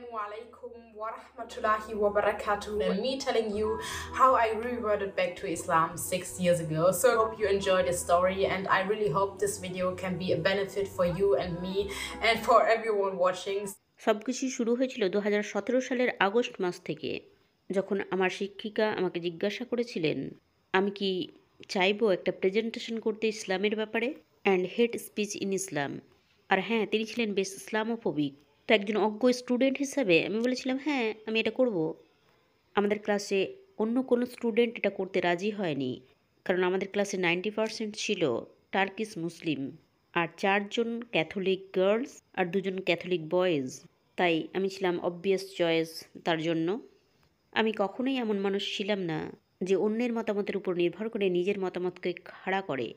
Assalamu alaikum wa rahmatullahi wa barakatuh, and me telling you how I reverted back to Islam 6 years ago. So I hope you enjoyed this story, and I really hope this video can be a benefit for you and me and for everyone watching. সব কিছুই শুরু হয়েছিল 2017 সালের August মাস থেকে, যখন আমার শিক্ষিকা আমাকে জিজ্ঞাসা করেছিলেন আমি কি চাইবো একটা প্রেজেন্টেশন করতে ইসলামের ব্যাপারে অ্যান্ড হেট স্পিচ ইন ইসলাম। আর হ্যাঁ, তিনি ছিলেন বেশ ইসলামোফোবিক। তো একজন অজ্ঞ স্টুডেন্ট হিসাবে আমি বলেছিলাম হ্যাঁ, আমি এটা করব। আমাদের ক্লাসে অন্য কোনো স্টুডেন্ট এটা করতে রাজি হয়নি, কারণ আমাদের ক্লাসে 90% ছিল টার্কিশ মুসলিম, আর 4জন ক্যাথলিক গার্লস আর 2জন ক্যাথলিক বয়েজ। তাই আমি ছিলাম অবভিয়াস চয়েস তার জন্য। আমি কখনোই এমন মানুষ ছিলাম না যে অন্যের মতামতের উপর নির্ভর করে নিজের মতামতকে খাড়া করে।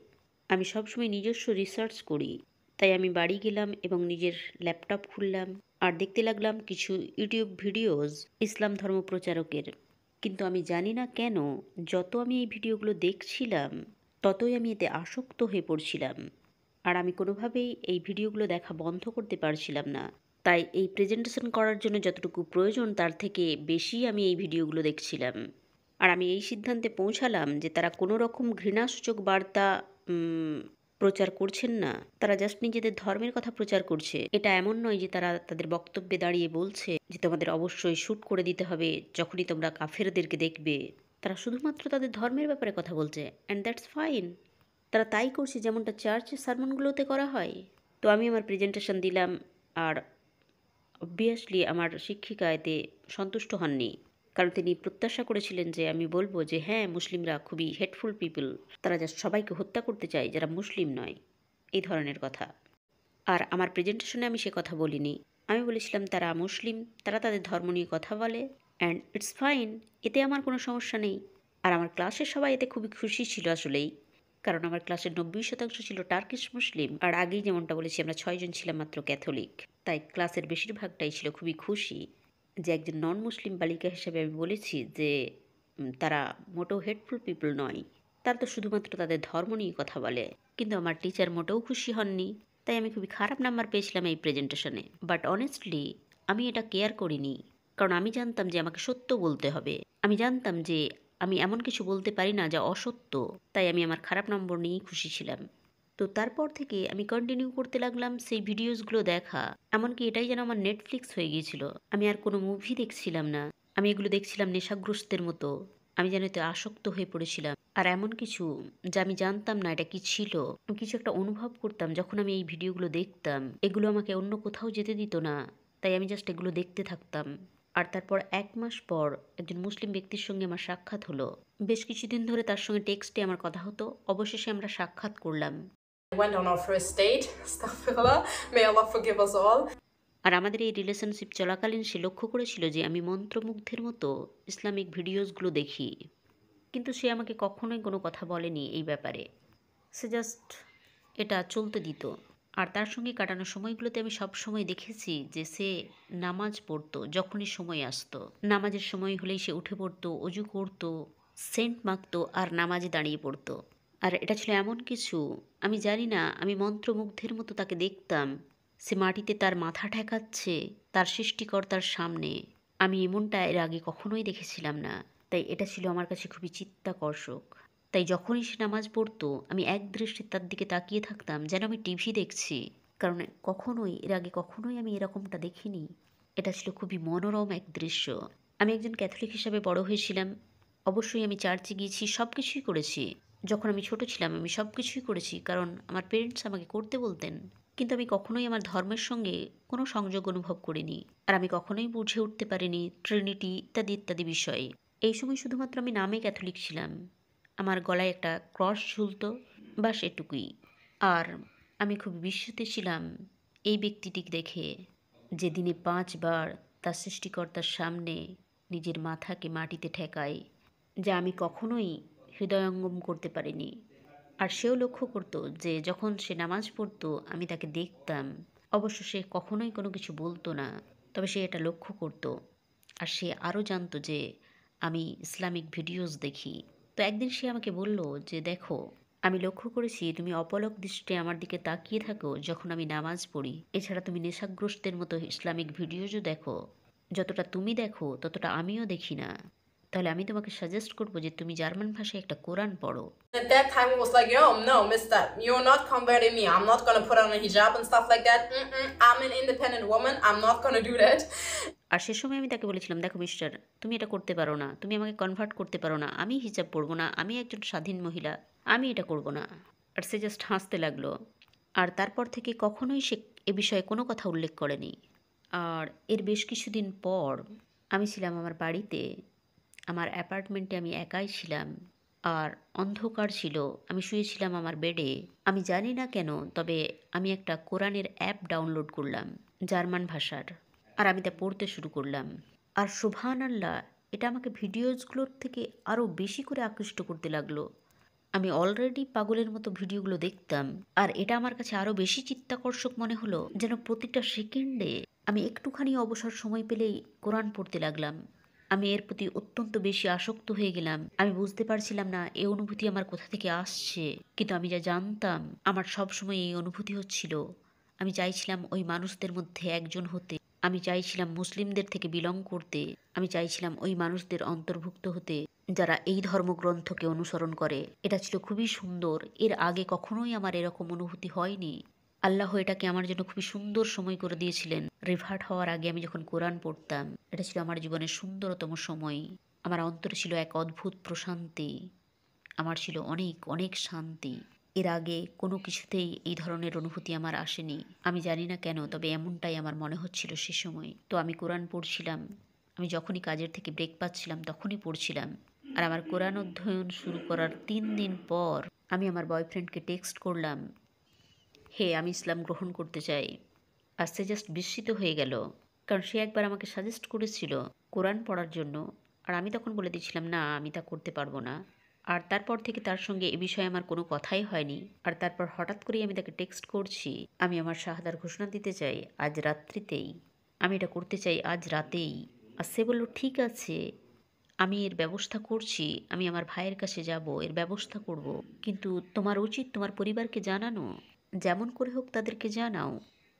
আমি সবসময় নিজস্ব রিসার্চ করি। তাই আমি বাড়ি গেলাম এবং নিজের ল্যাপটপ খুললাম আর দেখতে লাগলাম কিছু ইউটিউব ভিডিওস ইসলাম ধর্ম প্রচারকের। কিন্তু আমি জানি না কেন, যত আমি এই ভিডিওগুলো দেখছিলাম ততই আমি এতে আসক্ত হয়ে পড়ছিলাম, আর আমি কোনোভাবেই এই ভিডিওগুলো দেখা বন্ধ করতে পারছিলাম না। তাই এই প্রেজেন্টেশন করার জন্য যতটুকু প্রয়োজন তার থেকে বেশি আমি এই ভিডিওগুলো দেখছিলাম। আর আমি এই সিদ্ধান্তে পৌঁছালাম যে তারা কোনো রকম ঘৃণাসূচক বার্তা প্রচার করছেন না, তারা জাস্ট নিজেদের ধর্মের কথা প্রচার করছে। এটা এমন নয় যে তারা তাদের বক্তব্যে দাঁড়িয়ে বলছে যে তোমাদের অবশ্যই শ্যুট করে দিতে হবে যখনই তোমরা কাফেরদেরকে দেখবে। তারা শুধুমাত্র তাদের ধর্মের ব্যাপারে কথা বলছে, অ্যান্ড দ্যাটস ফাইন। তারা তাই করছে যেমনটা চার্চের সারমনগুলোতে করা হয়। তো আমি আমার প্রেজেন্টেশন দিলাম, আর অবভিয়াসলি আমার শিক্ষিকা এতে সন্তুষ্ট হননি, কারণ তিনি প্রত্যাশা করেছিলেন যে আমি বলবো যে হ্যাঁ, মুসলিমরা খুবই হেটফুল পিপল, তারা জাস্ট সবাইকে হত্যা করতে চায় যারা মুসলিম নয়, এই ধরনের কথা। আর আমার প্রেজেন্টেশনে আমি সে কথা বলিনি। আমি বলেছিলাম তারা মুসলিম, তারা তাদের ধর্ম নিয়ে কথা বলে, অ্যান্ড ইটস ফাইন, এতে আমার কোনো সমস্যা নেই। আর আমার ক্লাসের সবাই এতে খুবই খুশি ছিল আসলেই, কারণ আমার ক্লাসের 90% ছিল টার্কিশ মুসলিম, আর আগেই যেমনটা বলেছি আমরা 6জন ছিলাম মাত্র ক্যাথলিক। তাই ক্লাসের বেশিরভাগটাই ছিল খুবই খুশি যে একজন নন মুসলিম বালিকা হিসেবে আমি বলেছি যে তারা মোটেও হেটফুল পিপল নয়, তারা তো শুধুমাত্র তাদের ধর্ম নিয়ে কথা বলে। কিন্তু আমার টিচার মোটেও খুশি হননি, তাই আমি খুবই খারাপ নাম্বার পেয়েছিলাম এই প্রেজেন্টেশনে। বাট অনেস্টলি আমি এটা কেয়ার করিনি, কারণ আমি জানতাম যে আমাকে সত্য বলতে হবে। আমি জানতাম যে আমি এমন কিছু বলতে পারি না যা অসত্য, তাই আমি আমার খারাপ নম্বর নিয়েই খুশি ছিলাম। তো তারপর থেকে আমি কন্টিনিউ করতে লাগলাম সেই ভিডিওসগুলো দেখা, এমনকি এটাই যেন আমার নেটফ্লিক্স হয়ে গিয়েছিল। আমি আর কোনো মুভি দেখছিলাম না, আমি এগুলো দেখছিলাম নেশাগ্রস্তের মতো। আমি যেন এতে আসক্ত হয়ে পড়েছিলাম, আর এমন কিছু যা আমি জানতাম না এটা কি ছিল, আমি কিছু একটা অনুভব করতাম যখন আমি এই ভিডিওগুলো দেখতাম। এগুলো আমাকে অন্য কোথাও যেতে দিত না, তাই আমি জাস্ট এগুলো দেখতে থাকতাম। আর তারপর 1 মাস পর একজন মুসলিম ব্যক্তির সঙ্গে আমার সাক্ষাৎ হলো। বেশ কিছুদিন ধরে তার সঙ্গে টেক্সটে আমার কথা হতো, অবশেষে আমরা সাক্ষাৎ করলাম। Went on our first date. Astaghfirullah. May Allah forgive us all. আর আমাদের এই রিলেশনশিপ চলাকালীন সে লক্ষ্য করেছিল যে আমি মন্ত্রমুগ্ধের মতো ইসলামিক ভিডিওসগুলো দেখি, কিন্তু সে আমাকে কখনোই কোনো কথা বলেনি এই ব্যাপারে। সে জাস্ট এটা চলতে দিত। আর তার সঙ্গে কাটানো সময়গুলোতে আমি সব সময় দেখেছি যে সে নামাজ পড়তো যখনই সময় আসতো। নামাজের সময় হলেই সে উঠে পড়তো, অজু করতো, সেন্ট মাখতো আর নামাজে দাঁড়িয়ে পড়তো। আর এটা ছিল এমন কিছু, আমি জানি না, আমি মন্ত্রমুগ্ধের মতো তাকে দেখতাম। সে মাটিতে তার মাথা ঠেকাচ্ছে তার সৃষ্টিকর্তার সামনে। আমি এমনটা এর আগে কখনোই দেখেছিলাম না, তাই এটা ছিল আমার কাছে খুবই চিত্তাকর্ষক। তাই যখনই সে নামাজ পড়তো আমি এক দৃষ্টিতে তার দিকে তাকিয়ে থাকতাম যেন আমি টিভি দেখছি, কারণ এর আগে কখনোই আমি এরকমটা দেখিনি। এটা ছিল খুবই মনোরম এক দৃশ্য। আমি একজন ক্যাথলিক হিসাবে বড় হয়েছিলাম, অবশ্যই আমি চার্চে গিয়েছি, সব কিছুই করেছি। যখন আমি ছোট ছিলাম আমি সব কিছুই করেছি, কারণ আমার পেরেন্টস আমাকে করতে বলতেন। কিন্তু আমি কখনোই আমার ধর্মের সঙ্গে কোনো সংযোগ অনুভব করিনি, আর আমি কখনোই বুঝে উঠতে পারিনি ট্রিনিটি ইত্যাদি ইত্যাদি বিষয়ে। এই সময় শুধুমাত্র আমি নামে ক্যাথলিক ছিলাম, আমার গলায় একটা ক্রস ঝুলতো, বাস এটুকুই। আর আমি খুব বিস্মিত ছিলাম এই ব্যক্তিটিকে দেখে, যে দিনে 5 বার তার সৃষ্টিকর্তার সামনে নিজের মাথাকে মাটিতে ঠেকায়, যা আমি কখনোই হৃদয়ঙ্গম করতে পারিনি। আর সেও লক্ষ্য করতো যে যখন সে নামাজ পড়তো আমি তাকে দেখতাম। অবশ্য সে কখনোই কোনো কিছু বলতো না, তবে সে এটা লক্ষ্য করতো। আর সে আরও জানতো যে আমি ইসলামিক ভিডিওস দেখি। তো একদিন সে আমাকে বলল যে দেখো, আমি লক্ষ্য করেছি তুমি অপলক দৃষ্টিতে আমার দিকে তাকিয়ে থাকো যখন আমি নামাজ পড়ি, এছাড়া তুমি নেশাগ্রস্তের মতো ইসলামিক ভিডিওজও দেখো। যতটা তুমি দেখো ততটা আমিও দেখি না। তাহলে আমি তোমাকে সাজেস্ট করবো যে তুমি জার্মান ভাষায় একটা কোরআন পড়ো। At that time, it was like, yo, no, mister, you're not converting me. I'm not gonna put on a hijab and stuff like that. I'm an independent woman. I'm not gonna do that. আর সে সময় আমি তাকে বলেছিলাম, দেখো mister, তুমি এটা করতে পারো না, তুমি আমাকে কনভার্ট করতে পারো না, আমি হিজাব পরবো না, আমি একজন স্বাধীন মহিলা, আমি এটা করব না। আর সে জাস্ট হাসতে লাগলো। আর তারপর থেকে কখনোই সে এ বিষয়ে কোনো কথা উল্লেখ করেনি। আর এর বেশ কিছুদিন পর আমি ছিলাম আমার বাড়িতে, আমার অ্যাপার্টমেন্টে আমি একাই ছিলাম, আর অন্ধকার ছিল, আমি শুয়েছিলাম আমার বেডে। আমি জানি না কেন, তবে আমি একটা কোরআনের অ্যাপ ডাউনলোড করলাম জার্মান ভাষার, আর আমি তা পড়তে শুরু করলাম। আর সুবহানাল্লাহ, এটা আমাকে ভিডিওসগুলোর থেকে আরও বেশি করে আকৃষ্ট করতে লাগলো। আমি অলরেডি পাগলের মতো ভিডিওগুলো দেখতাম, আর এটা আমার কাছে আরও বেশি চিত্তাকর্ষক মনে হলো, যেন প্রতিটা সেকেন্ডে আমি একটুখানি অবসর সময় পেলেই কোরআন পড়তে লাগলাম। আমি এর প্রতি অত্যন্ত বেশি আসক্ত হয়ে গেলাম। আমি বুঝতে পারছিলাম না এই অনুভূতি আমার কোথা থেকে আসছে, কিন্তু আমি যা জানতাম, আমার সবসময় এই অনুভূতি হচ্ছিল। আমি চাইছিলাম ওই মানুষদের মধ্যে একজন হতে, আমি চাইছিলাম মুসলিমদের থেকে বিলং করতে, আমি চাইছিলাম ওই মানুষদের অন্তর্ভুক্ত হতে যারা এই ধর্মগ্রন্থকে অনুসরণ করে। এটা ছিল খুবই সুন্দর। এর আগে কখনোই আমার এরকম অনুভূতি হয়নি। আল্লাহ এটাকে আমার জন্য খুবই সুন্দর সময় করে দিয়েছিলেন। রিভার্ট হওয়ার আগে আমি যখন কোরআন পড়তাম, এটা ছিল আমার জীবনের সুন্দরতম সময়। আমার অন্তরে ছিল এক অদ্ভুত প্রশান্তি, আমার ছিল অনেক অনেক শান্তি। এর আগে কোনো কিছুতেই এই ধরনের অনুভূতি আমার আসেনি। আমি জানি না কেন, তবে এমনটাই আমার মনে হচ্ছিল সে সময়। তো আমি কোরআন পড়ছিলাম, আমি যখনই কাজের থেকে ব্রেক পাচ্ছিলাম তখনই পড়ছিলাম। আর আমার কোরআন অধ্যয়ন শুরু করার 3 দিন পর আমি আমার বয়ফ্রেন্ডকে টেক্সট করলাম, হে, আমি ইসলাম গ্রহণ করতে চাই। আর সে জাস্ট বিস্মিত হয়ে গেল, কারণ সে একবার আমাকে সাজেস্ট করেছিল কোরআন পড়ার জন্য, আর আমি তখন বলে দিয়েছিলাম না, আমি তা করতে পারবো না। আর তারপর থেকে তার সঙ্গে এ বিষয়ে আমার কোনো কথাই হয়নি। আর তারপর হঠাৎ করেই আমি তাকে টেক্সট করছি, আমি আমার শাহাদার ঘোষণা দিতে চাই আজ রাত্রিতেই, আমি এটা করতে চাই আজ রাতেই। আর সে বলল, ঠিক আছে, আমি এর ব্যবস্থা করছি, আমি আমার ভাইয়ের কাছে যাব, এর ব্যবস্থা করব। কিন্তু তোমার উচিত তোমার পরিবারকে জানানো, যেমন করে হোক তাদেরকে জানাও।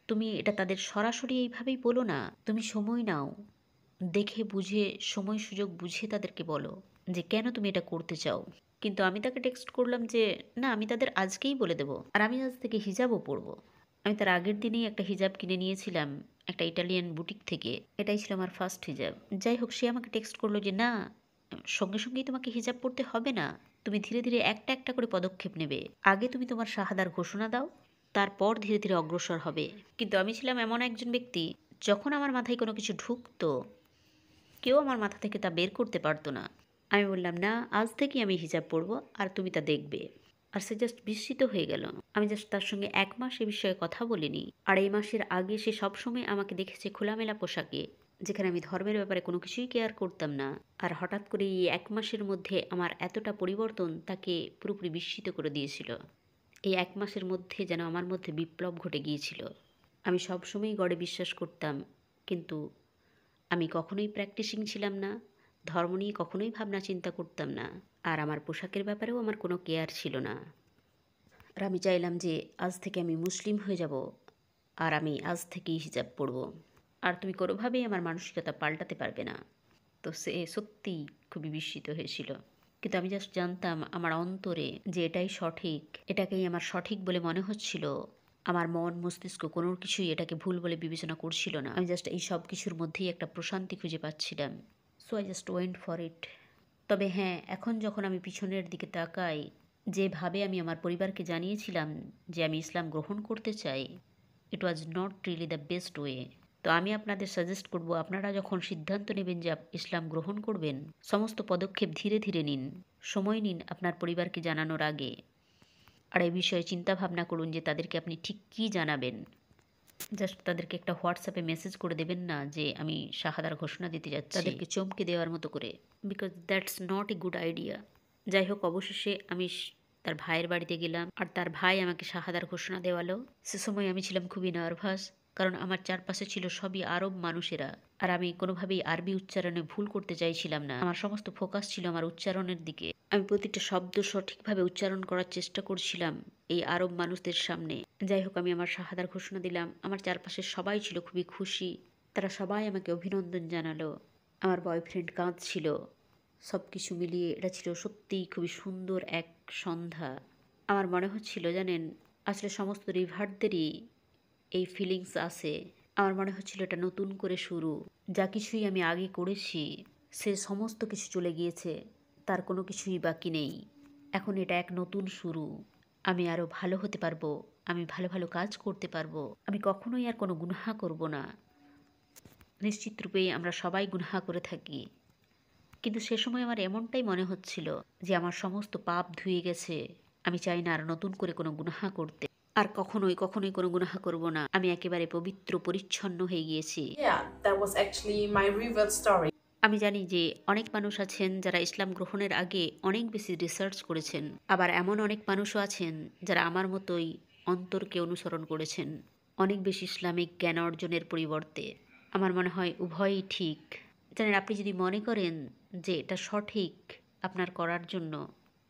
তুমি এটা তাদের সরাসরি এইভাবেই বলো না, তুমি সময় নাও, দেখে বুঝে সময় সুযোগ বুঝে তাদেরকে বলো যে কেন তুমি এটা করতে চাও। কিন্তু আমি তাকে টেক্সট করলাম যে না, আমি তাদের আজকেই বলে দেবো, আর আমি আজ থেকে হিজাবও পরবো। আমি তার আগের দিনেই একটা হিজাব কিনে নিয়েছিলাম একটা ইটালিয়ান বুটিক থেকে, এটাই ছিল আমার ফার্স্ট হিজাব। যাই হোক, সে আমাকে টেক্সট করলো যে না, সঙ্গে সঙ্গেই তোমাকে হিজাব পড়তে হবে না, তুমি ধীরে ধীরে একটা একটা করে পদক্ষেপ নেবে, আগে তুমি তোমার শাহাদার ঘোষণা দাও, তারপর ধীরে ধীরে অগ্রসর হবে। কিন্তু আমি ছিলাম এমন একজন ব্যক্তি, যখন আমার মাথায় কোনো কিছু ঢুকতো, কেউ আমার মাথা থেকে তা বের করতে পারতো না। আমি বললাম না, আজ থেকেই আমি হিজাব পরবো, আর তুমি তা দেখবে। আর সে জাস্ট বিস্মিত হয়ে গেল। আমি জাস্ট তার সঙ্গে 1 মাস এ বিষয়ে কথা বলিনি, আর এই মাসের আগে সে সবসময় আমাকে দেখেছে খোলামেলা পোশাকে, যেখানে আমি ধর্মের ব্যাপারে কোনো কিছুই কেয়ার করতাম না। আর হঠাৎ করে এই 1 মাসের মধ্যে আমার এতটা পরিবর্তন তাকে পুরোপুরি বিস্মিত করে দিয়েছিল। এই 1 মাসের মধ্যে যেন আমার মধ্যে বিপ্লব ঘটে গিয়েছিল। আমি সবসময়ই গডে বিশ্বাস করতাম, কিন্তু আমি কখনোই প্র্যাকটিসিং ছিলাম না, ধর্ম নিয়ে কখনোই ভাবনা চিন্তা করতাম না, আর আমার পোশাকের ব্যাপারেও আমার কোনো কেয়ার ছিল না। আর আমি চাইলাম যে আজ থেকে আমি মুসলিম হয়ে যাব, আর আমি আজ থেকেই হিজাব পরব, আর তুমি কোনোভাবেই আমার মানসিকতা পাল্টাতে পারবে না। তো সে সত্যিই খুবই বিস্মিত হয়েছিল। কিন্তু আমি জাস্ট জানতাম আমার অন্তরে যে এটাই সঠিক, এটাকেই আমার সঠিক বলে মনে হচ্ছিল। আমার মন মস্তিষ্ক কোনো কিছুই এটাকে ভুল বলে বিবেচনা করছিল না। আমি জাস্ট এই সব কিছুর মধ্যেই একটা প্রশান্তি খুঁজে পাচ্ছিলাম। So I just went for it. তবে হ্যাঁ, এখন যখন আমি পিছনের দিকে তাকাই, যেভাবে আমি আমার পরিবারকে জানিয়েছিলাম যে আমি ইসলাম গ্রহণ করতে চাই, it was not really the best way. তো আমি আপনাদের সাজেস্ট করব, আপনারা যখন সিদ্ধান্ত নেবেন যে ইসলাম গ্রহণ করবেন, সমস্ত পদক্ষেপ ধীরে ধীরে নিন, সময় নিন আপনার পরিবারকে জানানোর আগে। আর এই বিষয়ে চিন্তা ভাবনা করুন যে তাদেরকে আপনি ঠিক কী জানাবেন। জাস্ট তাদেরকে একটা হোয়াটসঅ্যাপে মেসেজ করে দেবেন না যে আমি শাহাদার ঘোষণা দিতে যাচ্ছি, তাদেরকে চমকে দেওয়ার মতো করে, because that's not a good idea. যাই হোক, অবশেষে আমি তার ভাইয়ের বাড়িতে গেলাম, আর তার ভাই আমাকে শাহাদার ঘোষণা দেওয়ালো। সে সময় আমি ছিলাম খুবই নার্ভাস, কারণ আমার চারপাশে ছিল সবই আরব মানুষেরা, আর আমি কোনোভাবেই আরবি উচ্চারণে ভুল করতে চাইছিলাম না। আমার সমস্ত ফোকাস ছিল আমার উচ্চারণের দিকে। আমি প্রতিটা শব্দ সঠিকভাবে উচ্চারণ করার চেষ্টা করছিলাম এই আরব মানুষদের সামনে। যাই হোক, আমি আমার শাহাদার ঘোষণা দিলাম। আমার চারপাশের সবাই ছিল খুবই খুশি, তারা সবাই আমাকে অভিনন্দন জানালো। আমার বয়ফ্রেন্ড কাঁদছিল। সব কিছু মিলিয়ে এটা ছিল সত্যিই খুবই সুন্দর এক সন্ধ্যা। আমার মনে হচ্ছিল জানেন, আসলে সমস্ত রিভারদেরই এই ফিলিংস আছে। আমার মনে হচ্ছিল এটা নতুন করে শুরু। যা কিছুই আমি আগে করেছি সে সমস্ত কিছু চলে গিয়েছে, তার কোনো কিছুই বাকি নেই। এখন এটা এক নতুন শুরু। আমি আরও ভালো হতে পারবো, আমি ভালো ভালো কাজ করতে পারবো, আমি কখনোই আর কোনো গুনাহা করব না। নিশ্চিত রূপেই আমরা সবাই গুনাহা করে থাকি, কিন্তু সে সময় আমার এমনটাই মনে হচ্ছিল যে আমার সমস্ত পাপ ধুয়ে গেছে। আমি চাই না আর নতুন করে কোনো গুনাহা করতে, আর কখনোই কখনোই কোনো গুনাহা করব না। আমি একেবারে পবিত্র পরিচ্ছন্ন হয়ে গিয়েছি। Yeah, that was actually my revert story. আমি জানি যে অনেক মানুষ আছেন যারা ইসলাম গ্রহণের আগে অনেক বেশি রিসার্চ করেছেন, আবার এমন অনেক মানুষও আছেন যারা আমার মতোই অন্তরকে অনুসরণ করেছেন অনেক বেশি ইসলামিক জ্ঞান অর্জনের পরিবর্তে। আমার মনে হয় উভয়ই ঠিক। জানেন, আপনি যদি মনে করেন যে এটা সঠিক আপনার করার জন্য,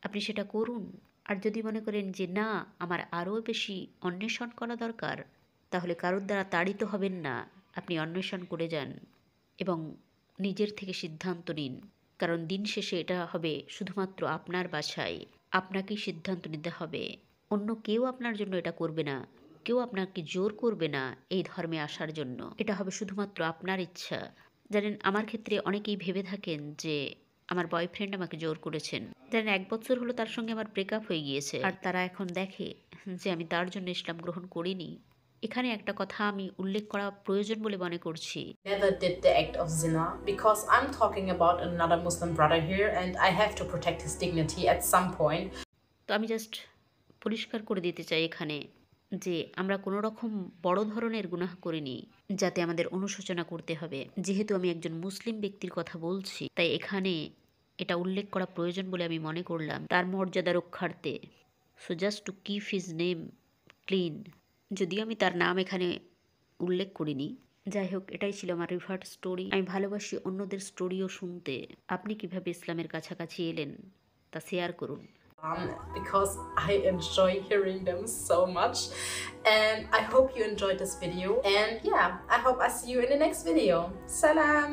আপনি সেটা করুন। আর যদি মনে করেন যে না, আমার আরও বেশি অন্বেষণ করা দরকার, তাহলে কারোর দ্বারা তাড়িত হবেন না। আপনি অন্বেষণ করে যান এবং নিজের থেকে সিদ্ধান্ত নিন, কারণ দিন শেষে এটা হবে শুধুমাত্র আপনার বাছাই। আপনাকেই সিদ্ধান্ত নিতে হবে। অন্য কেউ আপনার জন্য এটা করবে না, কেউ আপনাকে জোর করবে না এই ধর্মে আসার জন্য। এটা হবে শুধুমাত্র আপনার ইচ্ছা। জানেন, আমার ক্ষেত্রে অনেকেই ভেবে থাকেন যে আমার বয়ফ্রেন্ড আমাকে জোর করেছেন। জানেন, 1 বছর হলো তার সঙ্গে আমার ব্রেকআপ হয়ে গিয়েছে, আর তারা এখন দেখে যে আমি তার জন্য ইসলাম গ্রহণ করিনি। এখানে একটা কথা আমি উল্লেখ করা প্রয়োজন বলে মনে করছি। Never did the act of zina, because I'm talking about another Muslim brother here and I have to protect his dignity at some point. তো আমি জাস্ট পরিষ্কার করে দিতে চাই এখানে যে আমরা কোনো রকম বড় ধরনের গুনাহ করিনি যাতে আমাদের অনুশোচনা করতে হবে। যেহেতু আমি একজন মুসলিম ব্যক্তির কথা বলছি, তাই এখানে এটা উল্লেখ করা প্রয়োজন বলে আমি মনে করলাম, তার মর্যাদা রক্ষার্থে। So just to keep his name clean. যদিও আমি তার নাম এখানে উল্লেখ করিনি। যাই হোক, এটাই ছিল আমার রিভার্ট স্টোরি। আমি ভালোবাসি অন্যদের স্টোরিও শুনতে। আপনি কিভাবে ইসলামের কাছাকাছি এলেন তা শেয়ার করুন। Because I enjoy hearing them so much, and I hope you enjoyed this video, and yeah, I hope I see you in the next video. Salam.